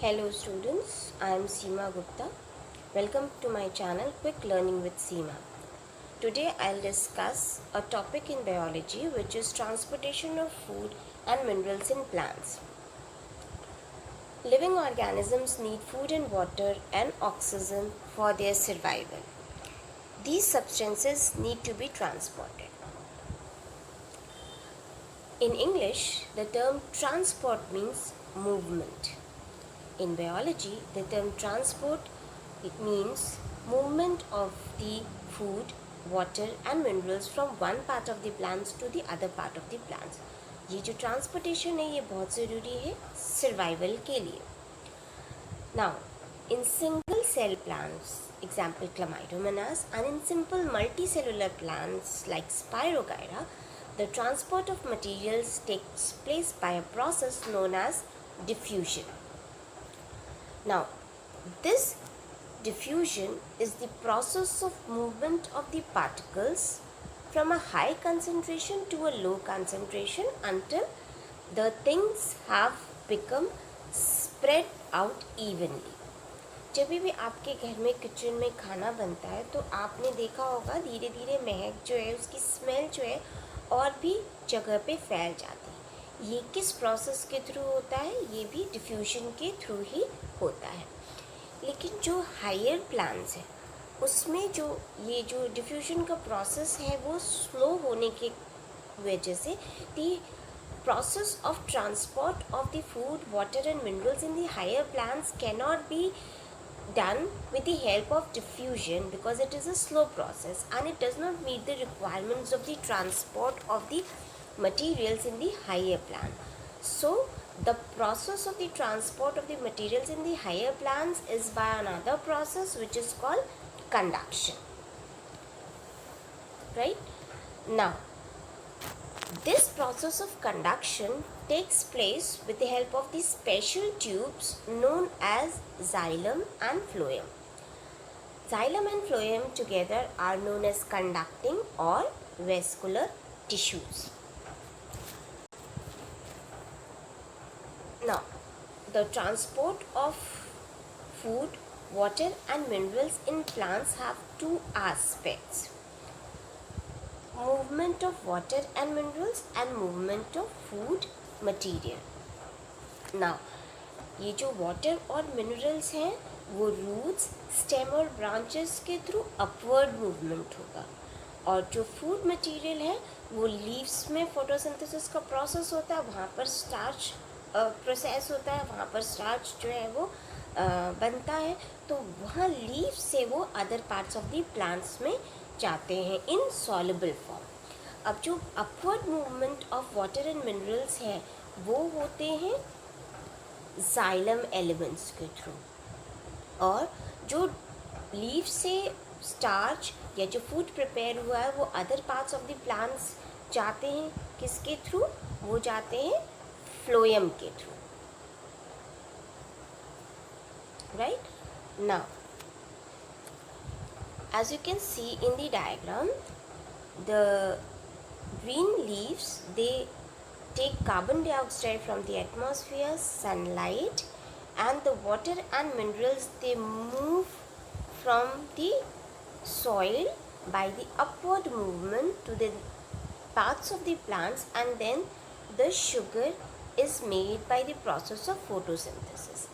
Hello students, I am Seema Gupta. Welcome to my channel Quick Learning with Seema. Today I'll discuss a topic in biology which is transportation of food and minerals in plants. Living organisms need food and water and oxygen for their survival. These substances need to be transported. In English, the term transport means movement. In biology, the term transport it means movement of the food, water and minerals from one part of the plants to the other part of the plants. ये जो transportation है ये बहुत ज़रूरी है survival के लिए. Now, in single cell plants, example Chlamydomonas, and in simple multicellular plants like Spirogyra, the transport of materials takes place by a process known as diffusion. Now, this diffusion is the process of movement of the particles from a high concentration to a low concentration until the things have become spread out evenly. जब भी आपके घर में kitchen में खाना बनता है तो आपने देखा होगा धीरे धीरे महक जो है उसकी स्मेल जो है और भी जगह पे फैल जाती है. ये किस प्रोसेस के थ्रू होता है? ये भी डिफ्यूजन के थ्रू ही होता है. लेकिन जो हायर प्लांट्स हैं उसमें जो ये जो डिफ्यूजन का प्रोसेस है वो स्लो होने की वजह से दी process of transport of the food, water and minerals in the higher plants cannot be done with the help of diffusion because it is a slow process and it does not meet the requirements of the transport of the materials in the higher plant. So the process of the transport of the materials in the higher plants is by another process which is called conduction. Right? Now, this process of conduction takes place with the help of the special tubes known as xylem and phloem. Xylem and phloem together are known as conducting or vascular tissues. Now, the transport of food, water and minerals in plants have two aspects. Movement of water and minerals and movement of food material. Now, ये जो water और minerals हैं वो roots, stem और branches के through upward movement होगा और जो फूड मटेरियल है वो लीव्स में फोटोसिंथेसिस का प्रोसेस होता है, वहाँ पर स्टार्च प्रोसेस होता है, वहाँ पर स्टार्च जो है वो बनता है, तो वहाँ लीव से वो other parts of the plants में जाते हैं इन सॉल्युबल फॉर्म. अब जो upward movement of water and minerals है वो होते हैं जाइलम एलिमेंट्स के थ्रू और जो लीफ से स्टार्च या जो फूड प्रिपेयर हुआ है वो other parts of the plants जाते हैं किसके थ्रू? वो जाते हैं फ्लोएम के through. Right now, as you can see in the diagram, the green leaves they take carbon dioxide from the atmosphere, sunlight, and the water and minerals they move from the soil by the upward movement to the parts of the plants, and then the sugar is made by the process of photosynthesis.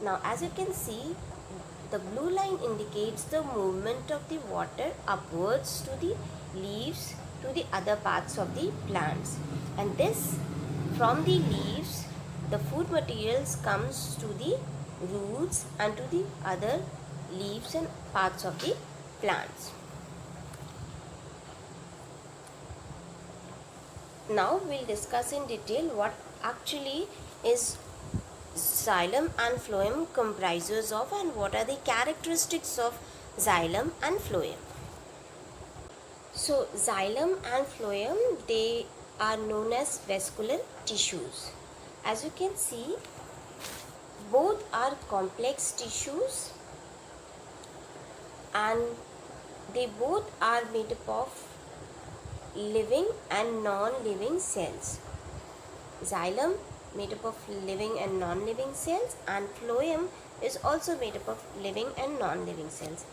Now, as you can see, the blue line indicates the movement of the water upwards to the leaves to the other parts of the plants, and this from the leaves the food materials comes to the roots and to the other leaves and parts of the plants. Now we'll discuss in detail what actually is xylem and phloem comprises of and what are the characteristics of xylem and phloem. So xylem and phloem they are known as vascular tissues. As you can see, both are complex tissues and they both are made up of living and non-living cells. Xylem made up of living and non-living cells, and phloem is also made up of living and non-living cells.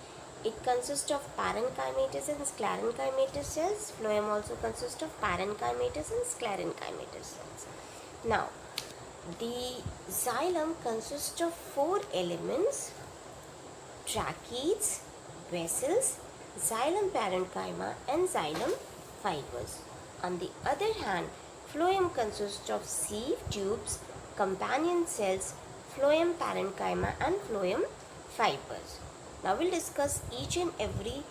It consists of parenchymatous and sclerenchymatous cells. Phloem also consists of parenchymatous and sclerenchymatous cells. Now, the xylem consists of four elements: tracheids, vessels, xylem parenchyma and xylem fibers. On the other hand, phloem consists of sieve tubes, companion cells, phloem parenchyma and phloem fibers. Now we'll discuss each and every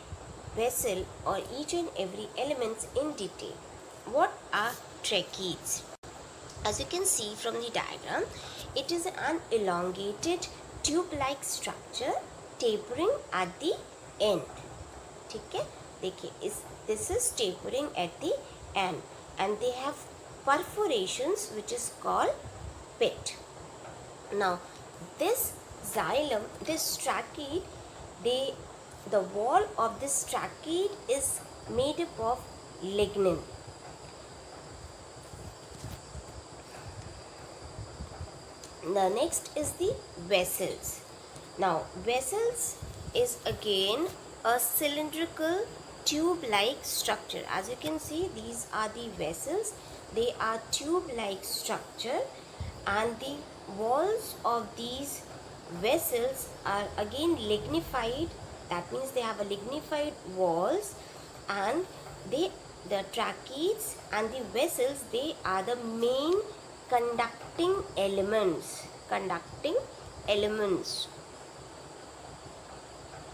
vessel or each and every element in detail. What are tracheids? As you can see from the diagram, it is an elongated tube-like structure tapering at the end. ठीक है, देखिए this is tapering at the end, and they have perforations which is called pit. Now, this xylem, this tracheid, the wall of this tracheid is made up of lignin. The next is the vessels. Now, vessels is again a cylindrical tube-like structure. As you can see, these are the vessels. They are tube-like structure, and the walls of these vessels are again lignified. That means they have a lignified walls, and the tracheids and the vessels, they are the main conducting elements.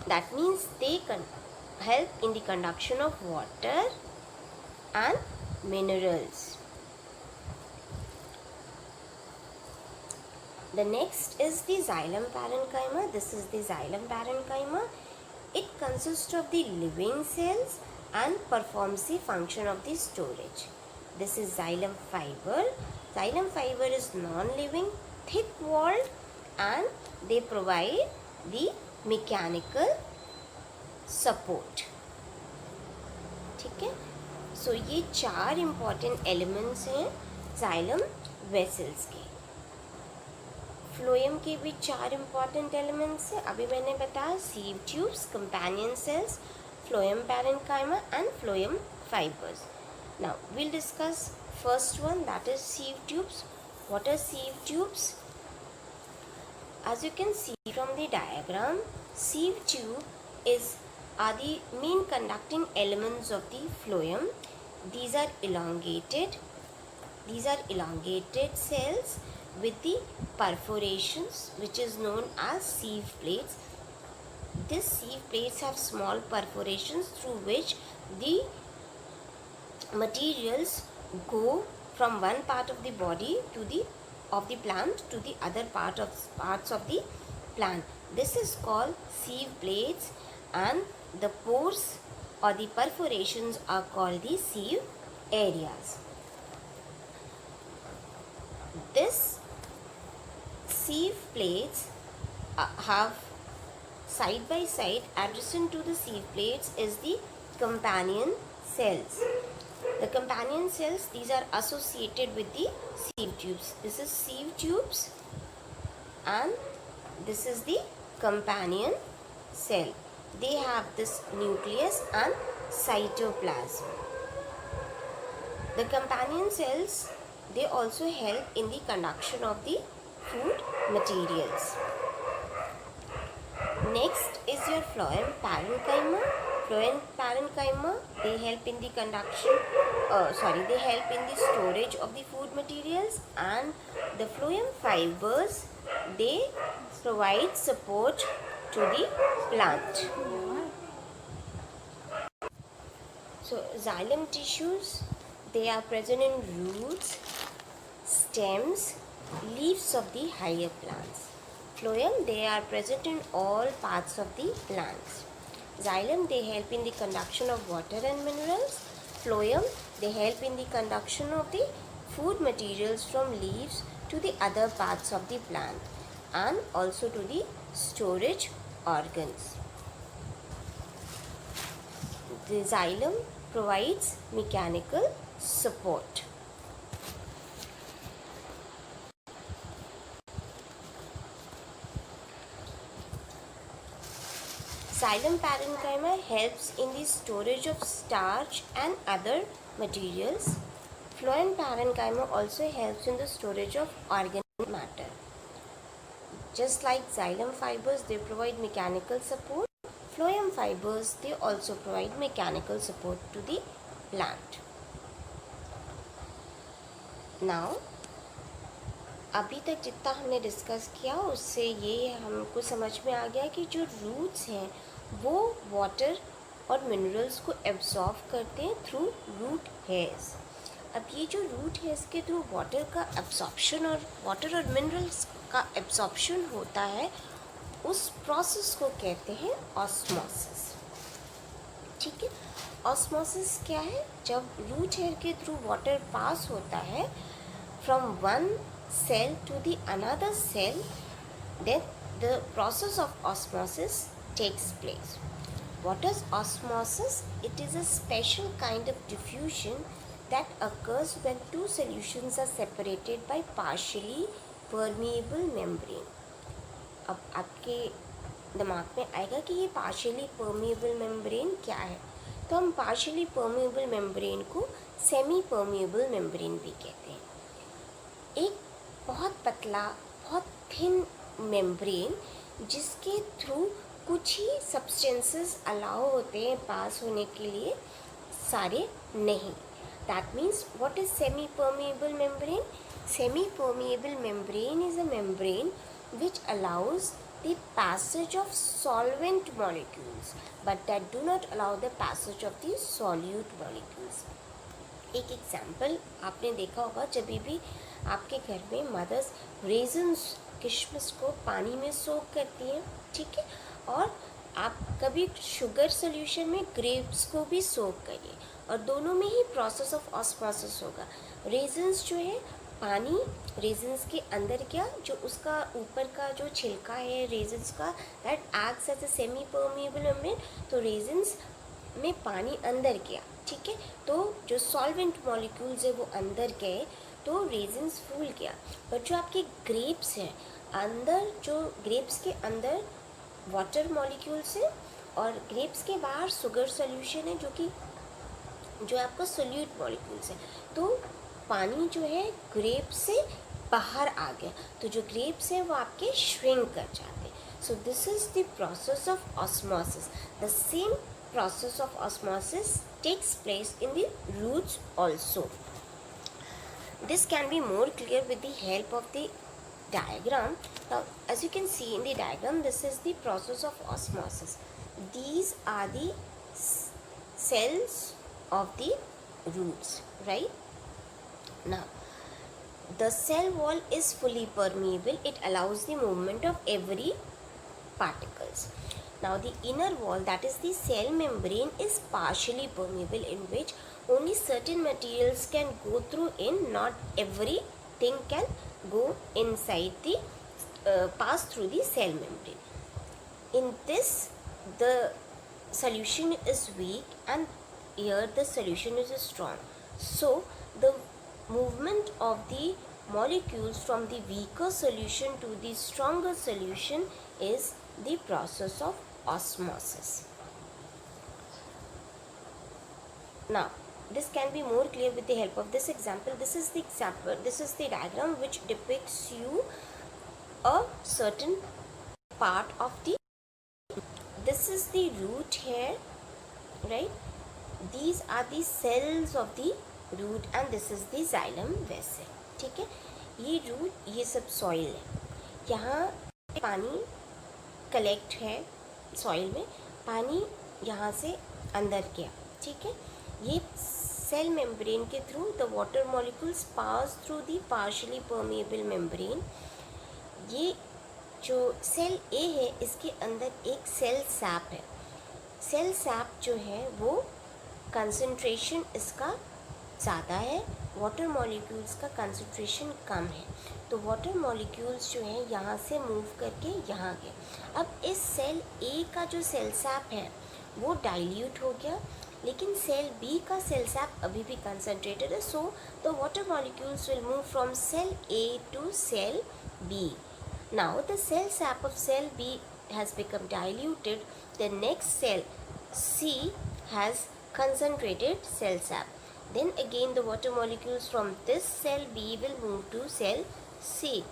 That means they can help in the conduction of water and minerals. The next is the xylem parenchyma. This is the xylem parenchyma. It consists of the living cells and performs the function of the storage. This is xylem fiber. Xylem fiber is non-living, thick-walled, and they provide the mechanical support. ठीक है, सो ये चार important elements हैं xylem vessels के. Phloem के भी चार important elements हैं. अभी मैंने बताया sieve tubes, companion cells, phloem parenchyma and phloem fibers. Now we'll discuss first one, that is sieve tubes. What are sieve tubes? As you can see from the diagram, sieve tube are the main conducting elements of the phloem. These are elongated cells with the perforations, which is known as sieve plates. These sieve plates have small perforations through which the materials go from one part of the body of the plant to the other parts of the plant. This is called sieve plates, and the pores or the perforations are called the sieve areas. This sieve plates have side by side, adjacent to the sieve plates is the companion cells. The companion cells, these are associated with the sieve tubes. This is sieve tubes and this is the companion cell. They have this nucleus and cytoplasm. The companion cells, they also help in the conduction of the food materials. Next is your phloem parenchyma. Phloem parenchyma, they help in the they help in the storage of the food materials, and the phloem fibers, they provide support to the plant. So xylem tissues, they are present in roots, stems, leaves of the higher plants. Phloem, they are present in all parts of the plants. Xylem, they help in the conduction of water and minerals. Phloem, they help in the conduction of the food materials from leaves to the other parts of the plant and also to the storage organs. The xylem provides mechanical support. Xylem parenchyma helps in the storage of starch and other materials. Phloem parenchyma also helps in the storage of organic matter. Just like xylem fibers, they provide mechanical support. Phloem fibers, they also provide mechanical support to the plant. Now, अभी तक जितना हमने discuss किया उससे ये हमको समझ में आ गया कि जो रूट्स हैं वो वाटर और मिनरल्स को एब्जॉर्ब करते हैं थ्रू रूट हेयर्स. अब ये जो रूट हेयर्स के थ्रू वाटर का एब्जॉर्प्शन और वाटर और मिनरल्स का एब्जॉर्प्शन होता है, उस प्रोसेस को कहते हैं ऑस्मोसिस. ठीक है, ऑस्मोसिस क्या है? जब रूट हेयर के थ्रू वाटर पास होता है from one cell to the another cell, then the process of osmosis takes place. What is osmosis? It is a special kind of diffusion that occurs when two solutions are separated by partially permeable membrane. अब आपके दिमाग में आएगा कि ये partially permeable membrane क्या है. तो हम partially permeable membrane को semi permeable membrane भी कहते हैं. एक बहुत पतला, बहुत थिन मेम्ब्रेन जिसके थ्रू कुछ ही सब्सटेंसेस अलाउ होते हैं पास होने के लिए, सारे नहीं. That means what is semi permeable membrane? Semi permeable membrane is a membrane which allows the passage of solvent molecules but that do not allow the passage of the solute molecules. एक example आपने देखा होगा, जब भी आपके घर में mother's रेजन्स, किशमिश को पानी में सोक करती हैं, ठीक है, और आप कभी शुगर सोल्यूशन में ग्रेप्स को भी सोक करिए और दोनों में ही प्रोसेस ऑफ ऑस्मोसिस होगा. रेजन्स जो है पानी, रेजन्स के अंदर क्या, जो उसका ऊपर का जो छिलका है रेजन्स का, that acts as a semi permeable membrane. तो रेजन्स में पानी अंदर गया, ठीक है, तो जो सॉल्वेंट मॉलिक्यूल्स है वो अंदर गए तो रेजन्स फूल गया. बट जो आपके ग्रेप्स हैं, अंदर जो ग्रेप्स के अंदर वाटर मॉलिक्यूल्स हैं और ग्रेप्स के बाहर शुगर सोल्यूशन है जो आपका सोल्यूट मॉलिक्यूल्स है. तो पानी जो है ग्रेप से बाहर आ गया, तो जो ग्रेप्स हैं वो आपके श्रिंक कर जाते हैं. So this is the process of osmosis. The same process of osmosis takes place in the roots also. This can be more clear with the help of the diagram. Now, as you can see in the diagram, this is the process of osmosis. These are the cells of the roots, right? Now, the cell wall is fully permeable. It allows the movement of every particles. Now the inner wall, that is the cell membrane, is partially permeable, in which only certain materials can go through in, not everything can go inside the pass through the cell membrane. In this the solution is weak and here the solution is strong. So the movement of the molecules from the weaker solution to the stronger solution is the process of osmosis. Now this can be more clear with the help of this example. This is the example, this is the diagram which depicts you a certain part of the, this is the root here, right? These are the cells of the root and this is the xylem vessel. ठीक है, ये root, ये सब soil है, यहाँ पानी collect है, soil में पानी यहाँ से अंदर गया, ठीक है. ये सेल मेम्ब्रेन के through the water molecules pass through the partially permeable membrane. ये जो सेल ए है इसके अंदर एक सेल सैप है. सेल सैप जो है वो कंसंट्रेशन इसका ज़्यादा है, वाटर मॉलिक्यूल्स का कंसंट्रेशन कम है. तो वाटर मॉलिक्यूल्स जो है यहाँ से मूव करके यहाँ गए. अब इस सेल ए का जो सेल सैप है वो डाइल्यूट हो गया, लेकिन सेल बी का सेल सैप अभी भी कंसनट्रेटेड है. So the water molecules will move from cell A to cell B. Now the cell sap of cell B has become diluted, the next cell C has concentrated cell sap. Then again the water molecules from this cell B will move to cell C,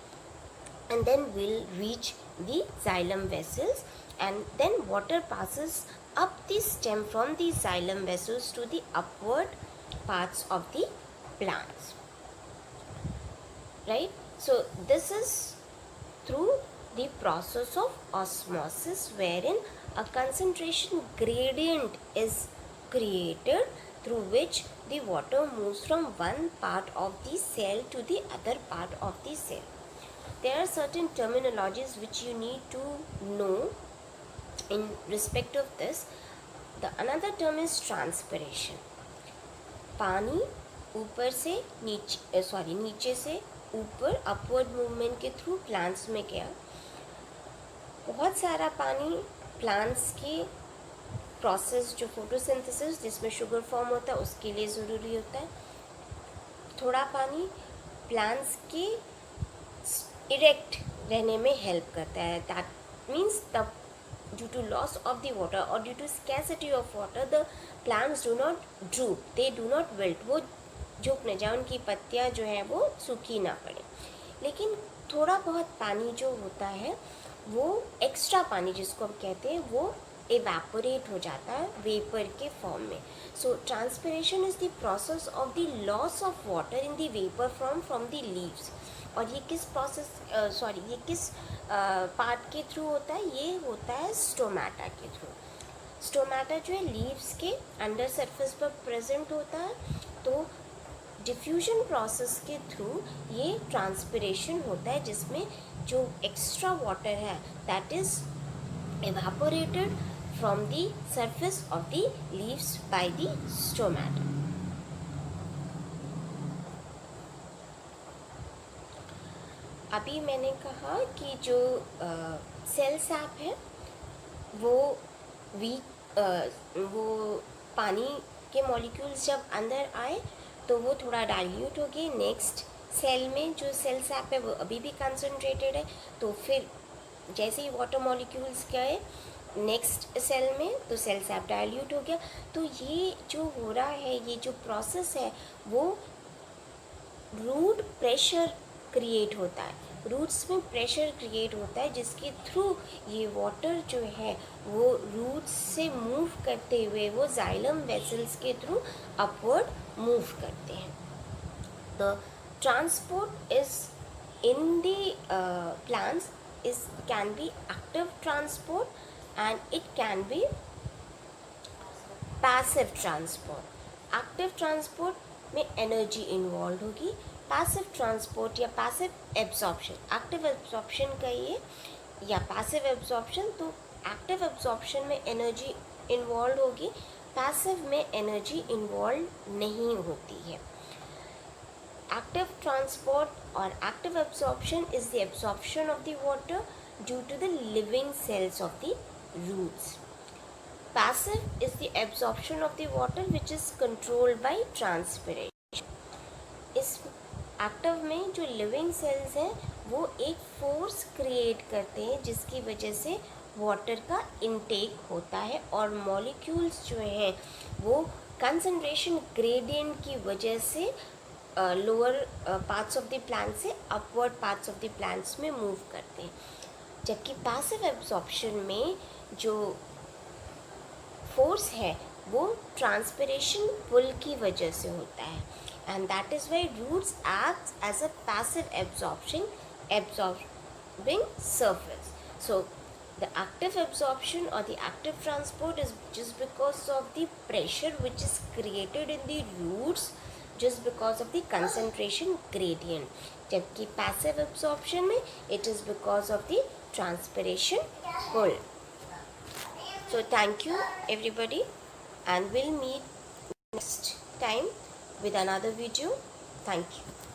and then will reach the xylem vessels, and then water passes up the stem from the xylem vessels to the upward parts of the plants, right? So this is through the process of osmosis, wherein a concentration gradient is created through which the water moves from one part of the cell to the other part of the cell. There are certain terminologies which you need to know in respect of this. The another term is transpiration. पानी ऊपर से नीचे से ऊपर upward movement के through plants में गया. बहुत सारा पानी प्लांट्स के प्रोसेस जो फोटोसिंथेसिस जिसमें शुगर फॉर्म होता है उसके लिए ज़रूरी होता है. थोड़ा पानी प्लांट्स के इरेक्ट रहने में हेल्प करता है. That means the due to loss of the water or due to scarcity of water, the plants do not droop, they do not wilt. वो झुक न जाए, उनकी पत्तियाँ जो हैं वो सूखी ना पड़े. लेकिन थोड़ा बहुत पानी जो होता है वो एक्स्ट्रा पानी जिसको हम कहते हैं वो evaporate हो जाता है वेपर के फॉर्म में. So transpiration is the process of the loss of water in the vapour form from the leaves. और ये किस प्रोसेस ये किस पार्ट के थ्रू होता है? ये होता है स्टोमेटा के थ्रू. स्टोमेटा जो है लीव्स के अंडर सरफेस पर प्रेजेंट होता है. तो डिफ्यूजन प्रोसेस के थ्रू ये ट्रांसपिरेशन होता है जिसमें जो एक्स्ट्रा वाटर है that is evaporated from the surface of the leaves by the stomata. अभी मैंने कहा कि जो सेल सैप है वो वो पानी के मॉलिक्यूल्स जब अंदर आए तो वो थोड़ा डाइल्यूट हो गए. नेक्स्ट सेल में जो सेल सैप है वो अभी भी कंसनट्रेटेड है. तो फिर जैसे ही वाटर मॉलिक्यूल्स गए नेक्स्ट सेल में तो सेल सैप डाइल्यूट हो गया. तो ये जो हो रहा है, ये जो प्रोसेस है वो रूट प्रेशर क्रिएट होता है. रूट्स में प्रेशर क्रिएट होता है जिसके थ्रू ये वाटर जो है वो रूट्स से मूव करते हुए वो जाइलम वेसल्स के थ्रू अपवर्ड मूव करते हैं. The transport is in the plants can be active transport and it can be passive transport. Active transport में energy involved होगी. passive transport या passive absorption, active absorption कहिए या passive absorption. तो active absorption में energy involved होगी, passive में energy involved नहीं होती है. Active transport or active absorption is the absorption of the water due to the living cells of the roots. Passive is the absorption of the water which is controlled by transpiration. इस active में जो living cells हैं वो एक force create करते हैं जिसकी वजह से वाटर का इनटेक होता है और मॉलिक्यूल्स जो हैं वो कंसंट्रेशन ग्रेडियंट की वजह से lower parts of the plant से upward parts of the plants में मूव करते हैं. जबकि पैसिव एब्जॉर्प्शन में जो फोर्स है वो ट्रांसपिरेशन पुल की वजह से होता है. And that is why roots act as a passive absorbing surface. So the active absorption or the active transport is just because of the pressure which is created in the roots just because of the concentration gradient. जबकि passive absorption में it is because of the transpiration pull. So thank you everybody and we'll meet next time with another video. Thank you.